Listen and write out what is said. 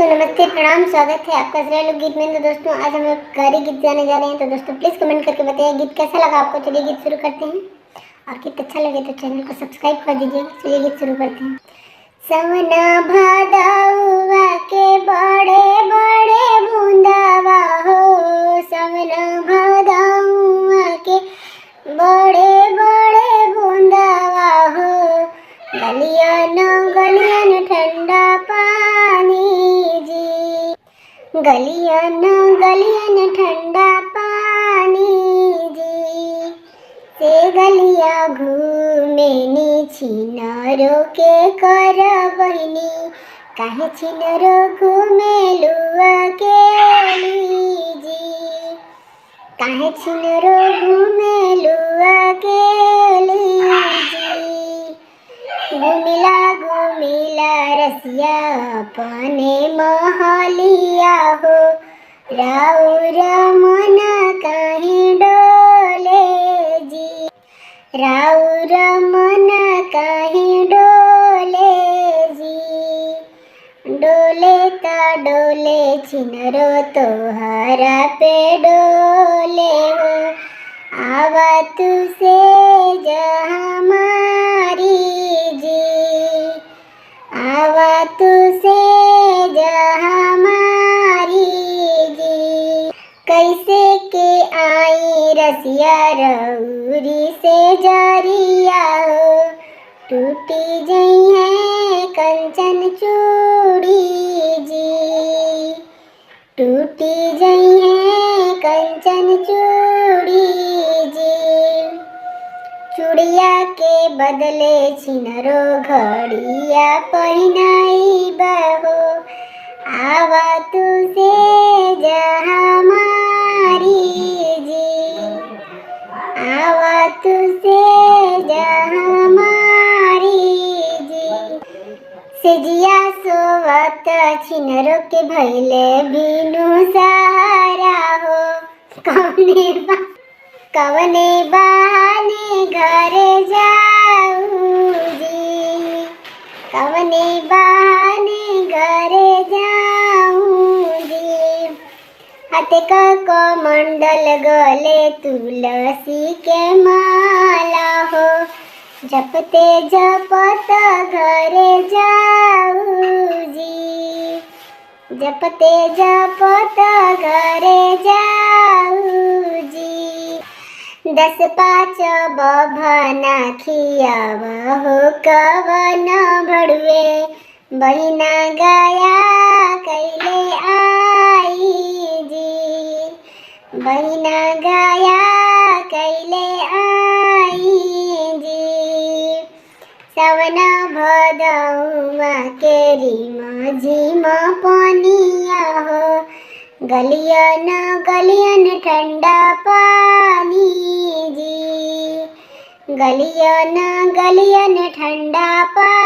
दोस्तों नमस्ते, प्रणाम, स्वागत है आपका घरेलू गीत में। तो दोस्तों आज हम लोग घरेलू गीत गाने जा रहे हैं। तो दोस्तों प्लीज़ कमेंट करके बताइए गीत कैसा लगा आपको। चलिए गीत शुरू करते हैं। और गीत अच्छा लगे तो चैनल को सब्सक्राइब कर दीजिएगा। चलिए गीत शुरू करते हैं। सवना भादौआ के बड़े बड़े बूंदावा हो, सवना भादौआ के बड़े बड़े बूंदावा हो, गलियन ठंडा पानी जी, गलियन ठंडा पानी जी, से गलिया घूमेनी छिनरो के कर बहिनी, काहे छिनरो घूमेलुआ के जी, काहे छिनरो घूमेलुआ के जी, घुमिला रसिया अपने महलिया हो, राउर मन काहे डोले जी, राउर मन काहे डोले जी, डोले ता डोले छिनरो तोहरा पे डोले हो, आवा तुसे हमारी जी, आवा तुसे हमारी जी, कैसे के आई रसिया रउरी से जरिया हो, टूटी जई है कंचन चूड़ी जी, टूटी जई है कंचन चूड़ी जी, चूड़िया के बदले छिनरो घड़िया पहिनाई बहो, आवा तुसे हमारी जी, आवा तुसे हमारी जी, सेजिया सोवत छिनरो के भैले बिनु सहारा हो, कवने बहाने घरे जाऊं जी, कवने बहाने घरे जाऊं जी, हाथे का मंडल गले तुलसी के माला हो, जपते जपत घरे जाऊं जी, जपते जपत घरे जाऊं जी, 10-5 बभना खियावा हो, कवन भड़वे बहिना गया कैले आई जी, बहिना गया कैले आई जी, सवना भदौआ के रिमा झिमा पानिया हो, गलियन ठंडा पानी जी, गलियन ठंडा पानी।